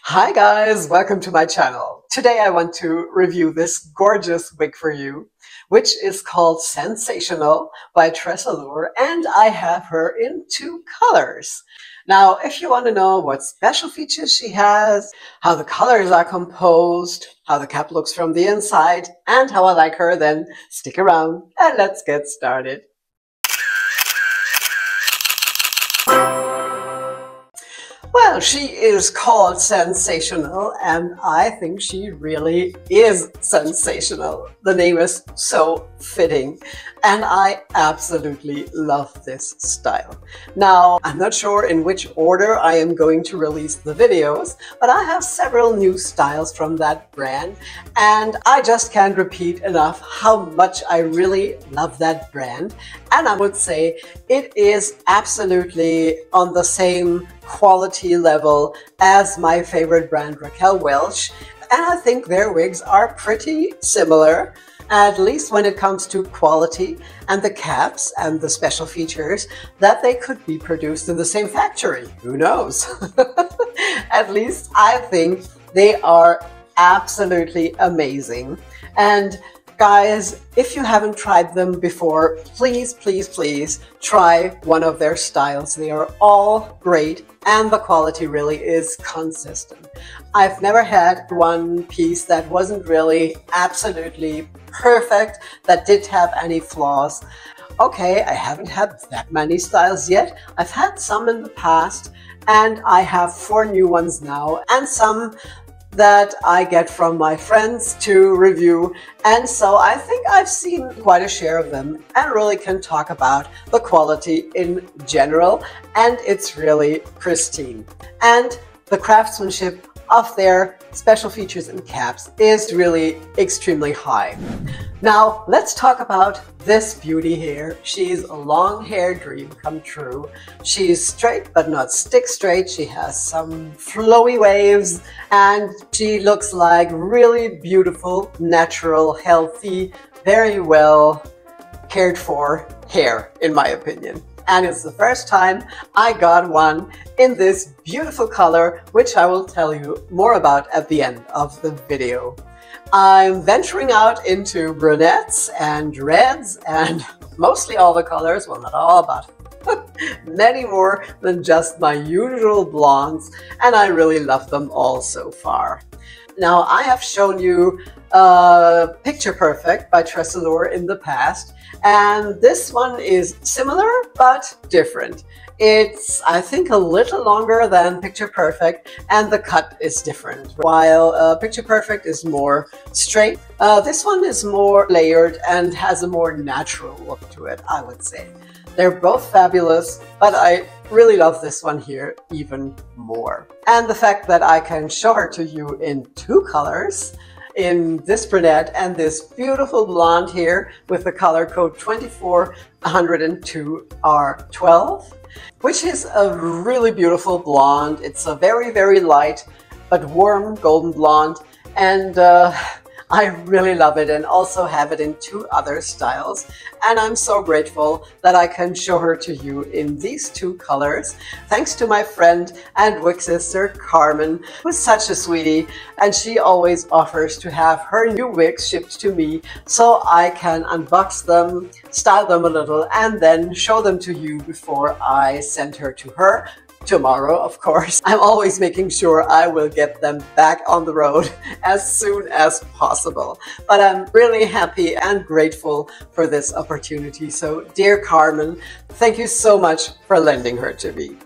Hi guys, welcome to my channel. Today I want to review this gorgeous wig for you, which is called Sensational by TressAllure, and I have her in two colors. Now, if you want to know what special features she has, how the colors are composed, how the cap looks from the inside, and how I like her, then stick around and let's get started. Well, she is called Sensational, and I think she really is sensational. The name is so fitting, and I absolutely love this style. Now, I'm not sure in which order I am going to release the videos, but I have several new styles from that brand, and I just can't repeat enough how much I really love that brand. And I would say it is absolutely on the same quality level as my favorite brand, Raquel Welch, and I think their wigs are pretty similar, at least when it comes to quality and the caps and the special features, that they could be produced in the same factory. Who knows? At least I think they are absolutely amazing. And guys, if you haven't tried them before, please, please, please try one of their styles. They are all great and the quality really is consistent. I've never had one piece that wasn't really absolutely perfect, that did have any flaws. Okay, I haven't had that many styles yet. I've had some in the past, and I have 4 new ones now, and some that I get from my friends to review, and so I think I've seen quite a share of them and really can talk about the quality in general, and it's really pristine. And the craftsmanship of their special features and caps is really extremely high. Now let's talk about this beauty here. She's a long hair dream come true. She's straight but not stick straight. She has some flowy waves and she looks like really beautiful, natural, healthy, very well cared for hair, in my opinion. And it's the first time I got one in this beautiful color, which I will tell you more about at the end of the video. I'm venturing out into brunettes and reds and mostly all the colors, well, not all, but many more than just my usual blondes, and I really love them all so far. Now, I have shown you Picture Perfect by TressAllure in the past, and this one is similar but different. It's, I think, a little longer than Picture Perfect, and the cut is different. While Picture Perfect is more straight, this one is more layered and has a more natural look to it, I would say. They're both fabulous, but I really love this one here even more. And the fact that I can show her to you in 2 colors, in this brunette and this beautiful blonde here with the color code 24102 R12, which is a really beautiful blonde. It's a very, very light but warm golden blonde, and I really love it, and also have it in 2 other styles. And I'm so grateful that I can show her to you in these 2 colors, thanks to my friend and wig sister Carmen, who's such a sweetie, and she always offers to have her new wigs shipped to me so I can unbox them, style them a little, and then show them to you before I send her to her. Tomorrow, of course. I'm always making sure I will get them back on the road as soon as possible. But I'm really happy and grateful for this opportunity. So, dear Carmen, thank you so much for lending her to me.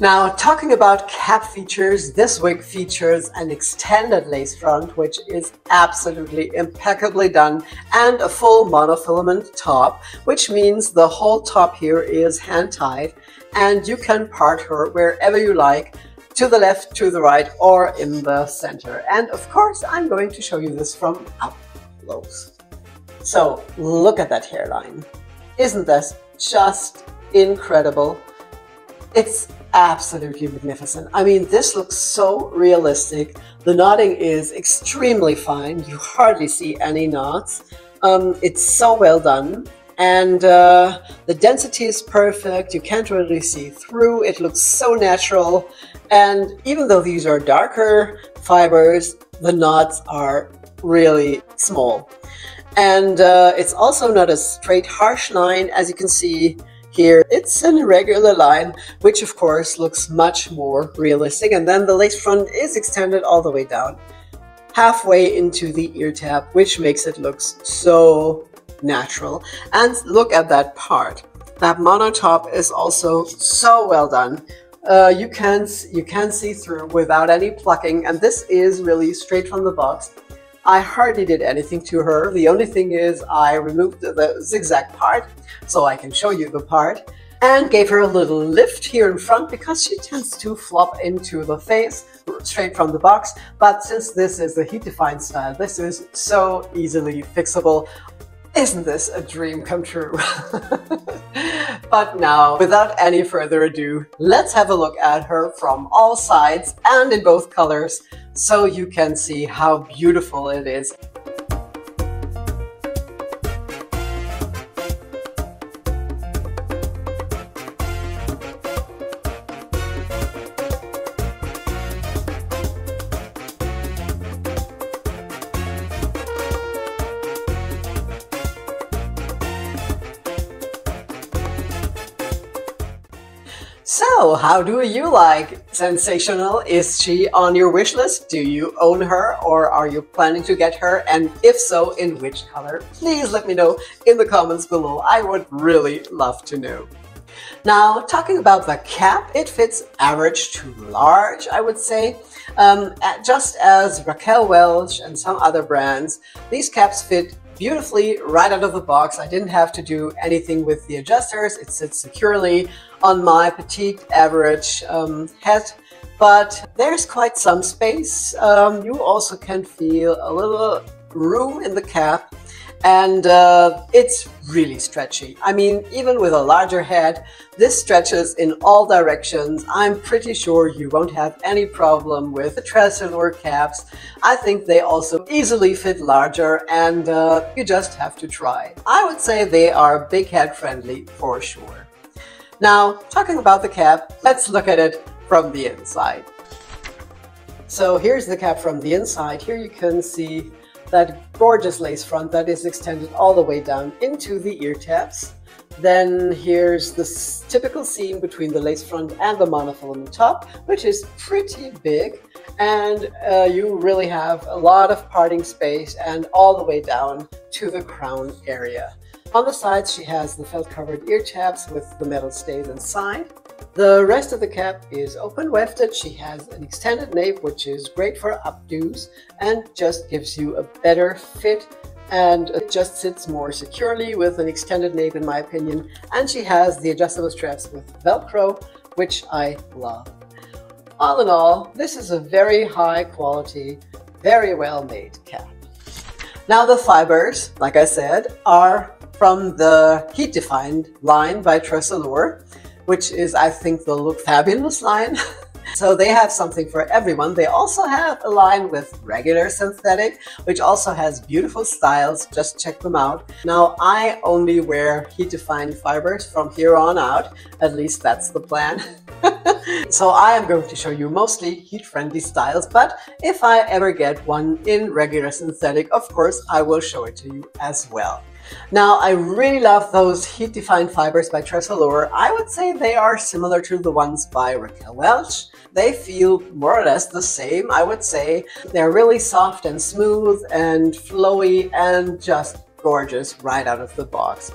Now, talking about cap features, this wig features an extended lace front, which is absolutely impeccably done, and a full monofilament top, which means the whole top here is hand-tied, and you can part her wherever you like, to the left, to the right, or in the center. And of course, I'm going to show you this from up close. So, look at that hairline. Isn't this just incredible? It's absolutely magnificent. I mean, this looks so realistic. The knotting is extremely fine. You hardly see any knots. It's so well done. And the density is perfect. You can't really see through. It looks so natural. And even though these are darker fibers, the knots are really small. And it's also not a straight, harsh line. As you can see here, it's an irregular line, which of course looks much more realistic. And then the lace front is extended all the way down, halfway into the ear tab, which makes it look so natural. And look at that part. That mono top is also so well done. You can see through without any plucking, and this is really straight from the box. I hardly did anything to her. The only thing is I removed the zigzag part so I can show you the part, and gave her a little lift here in front because she tends to flop into the face straight from the box. But since this is the heat defined style, this is so easily fixable. Isn't this a dream come true? But now, without any further ado, let's have a look at her from all sides and in both colors so you can see how beautiful it is. So, how do you like Sensational? Is she on your wish list? Do you own her, or are you planning to get her? And if so, in which color? Please let me know in the comments below. I would really love to know. Now, talking about the cap, it fits average to large, I would say. Just as Raquel Welch and some other brands, these caps fit beautifully right out of the box. I didn't have to do anything with the adjusters. It sits securely on my petite average head, but there's quite some space. You also can feel a little room in the cap, and it's really stretchy. I mean, even with a larger head, this stretches in all directions. I'm pretty sure you won't have any problem with the TressAllure caps. I think they also easily fit larger, and you just have to try. I would say they are big head friendly for sure. Now, talking about the cap, let's look at it from the inside. So here's the cap from the inside. Here you can see that gorgeous lace front that is extended all the way down into the ear tabs. Then here's this typical seam between the lace front and the monofilament top, which is pretty big, and you really have a lot of parting space and all the way down to the crown area. On the sides she has the felt covered ear tabs with the metal stays inside. The rest of the cap is open wefted. She has an extended nape, which is great for updos and just gives you a better fit, and it just sits more securely with an extended nape in my opinion. And she has the adjustable straps with Velcro, which I love. All in all, this is a very high quality, very well made cap. Now the fibers, like I said, are from the Heat Defined line by TressAllure, which is, I think, the Look Fabulous line. So they have something for everyone. They also have a line with regular synthetic, which also has beautiful styles. Just check them out. Now, I only wear Heat Defined fibers from here on out. At least that's the plan. So I am going to show you mostly heat-friendly styles, but if I ever get one in regular synthetic, of course, I will show it to you as well. Now, I really love those Heat Defined fibers by TressAllure. I would say they are similar to the ones by Raquel Welch. They feel more or less the same, I would say. They're really soft and smooth and flowy and just gorgeous right out of the box.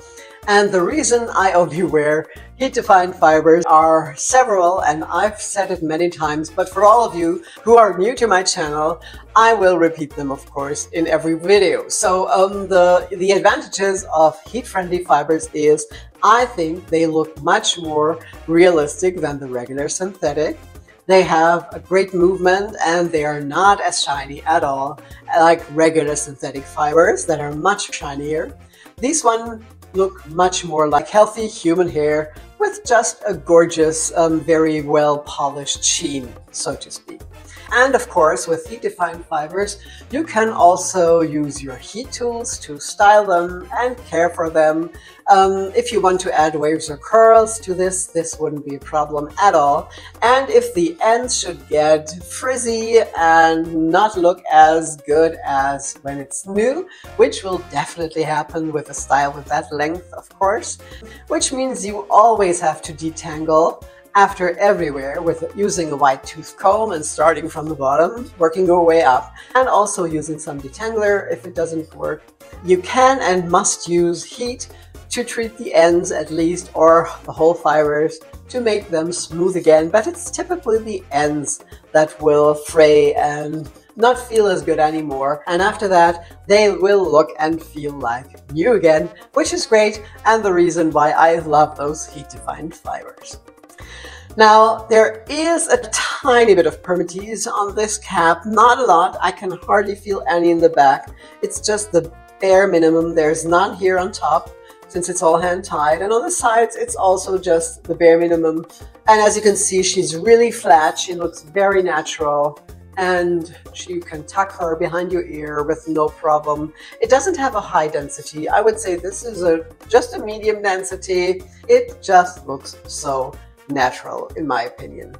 And the reason I only wear heat-defined fibers are several, and I've said it many times, but for all of you who are new to my channel, I will repeat them, of course, in every video. So the advantages of heat-friendly fibers is I think they look much more realistic than the regular synthetic. They have a great movement and they are not as shiny at all like regular synthetic fibers that are much shinier. These ones look much more like healthy human hair with just a gorgeous, very well polished sheen, so to speak. And of course, with heat-defined fibers, you can also use your heat tools to style them and care for them. If you want to add waves or curls to this wouldn't be a problem at all. And if the ends should get frizzy and not look as good as when it's new, which will definitely happen with a style with that length, of course, which means you always have to detangle after everywhere with using a wide tooth comb and starting from the bottom, working your way up, and also using some detangler if it doesn't work. You can and must use heat to treat the ends at least, or the whole fibers, to make them smooth again, but it's typically the ends that will fray and not feel as good anymore, and after that they will look and feel like new again, which is great and the reason why I love those heat-defined fibers. Now, there is a tiny bit of permatease on this cap, not a lot. I can hardly feel any in the back. It's just the bare minimum. There's none here on top since it's all hand tied, and on the sides it's also just the bare minimum. And as you can see, she's really flat. She looks very natural, and you can tuck her behind your ear with no problem. It doesn't have a high density. I would say this is just a medium density. It just looks so natural, in my opinion.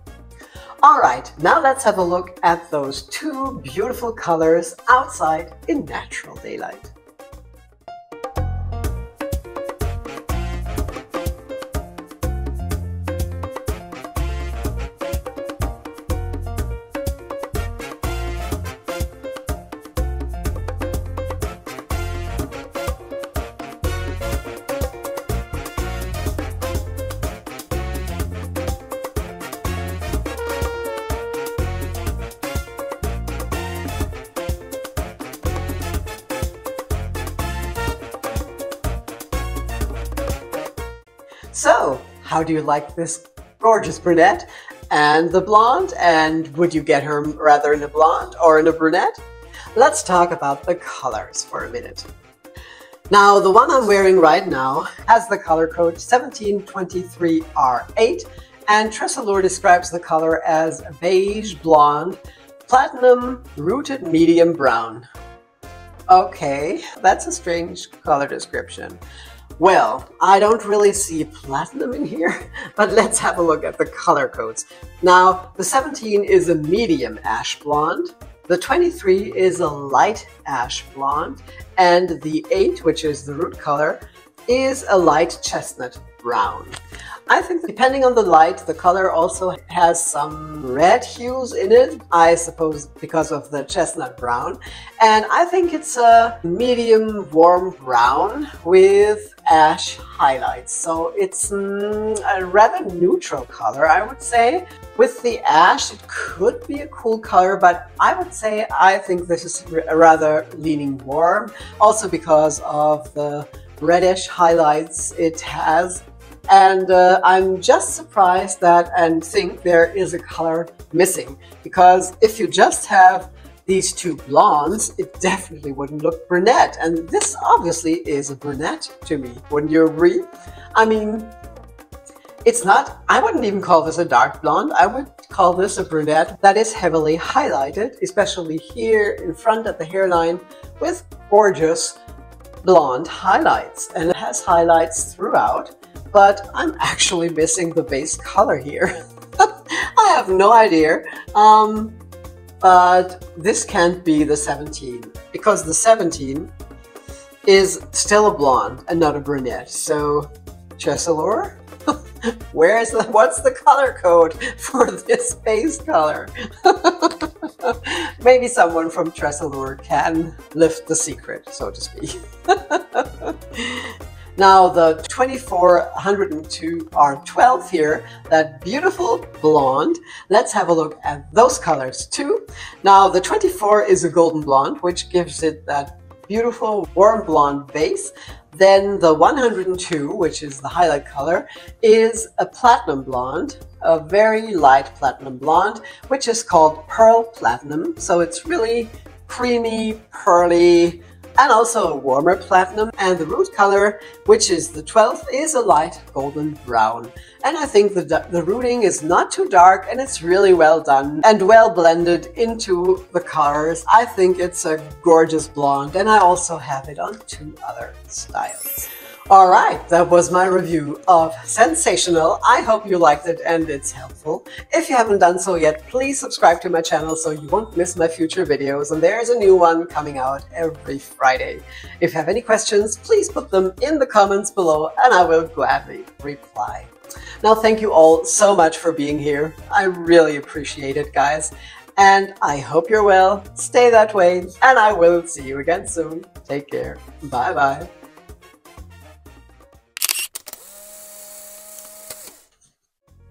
All right, now let's have a look at those two beautiful colors outside in natural daylight. So, how do you like this gorgeous brunette and the blonde? And would you get her rather in a blonde or in a brunette? Let's talk about the colors for a minute. Now, the one I'm wearing right now has the color code 1723R8, and TressAllure describes the color as beige blonde, platinum rooted medium brown. Okay, that's a strange color description. Well, I don't really see platinum in here, but let's have a look at the color codes. Now, the 17 is a medium ash blonde, the 23 is a light ash blonde, and the 8, which is the root color, is a light chestnut brown. I think depending on the light, the color also has some red hues in it, I suppose because of the chestnut brown. And I think it's a medium warm brown with ash highlights. So it's a rather neutral color, I would say. With the ash, it could be a cool color, but I would say I think this is rather leaning warm, also because of the reddish highlights it has. And I'm just surprised that and think there is a color missing, because if you just have these two blondes, it definitely wouldn't look brunette. And this obviously is a brunette to me. Wouldn't you agree? I mean, it's not, I wouldn't even call this a dark blonde. I would call this a brunette that is heavily highlighted, especially here in front at the hairline with gorgeous blonde highlights. And it has highlights throughout. But I'm actually missing the base color here. I have no idea, but this can't be the 17, because the 17 is still a blonde and not a brunette. So, TressAllure, what's the color code for this base color? Maybe someone from TressAllure can lift the secret, so to speak. Now the 2402 R12 here, that beautiful blonde, let's have a look at those colors too. Now the 24 is a golden blonde, which gives it that beautiful warm blonde base. Then the 102, which is the highlight color, is a platinum blonde, a very light platinum blonde, which is called pearl platinum. So it's really creamy, pearly, and also a warmer platinum, and the root color, which is the 12th, is a light golden brown. And I think the rooting is not too dark, and it's really well done and well blended into the colors. I think it's a gorgeous blonde, and I also have it on 2 other styles. All right, that was my review of Sensational. I hope you liked it and it's helpful. If you haven't done so yet, please subscribe to my channel so you won't miss my future videos. And there's a new one coming out every Friday. If you have any questions, please put them in the comments below and I will gladly reply. Now, thank you all so much for being here. I really appreciate it, guys. And I hope you're well. Stay that way, and I will see you again soon. Take care. Bye-bye.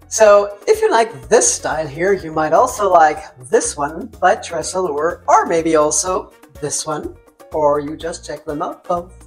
So if you like this style here, you might also like this one by TressAllure, or maybe also this one, or you just check them out both.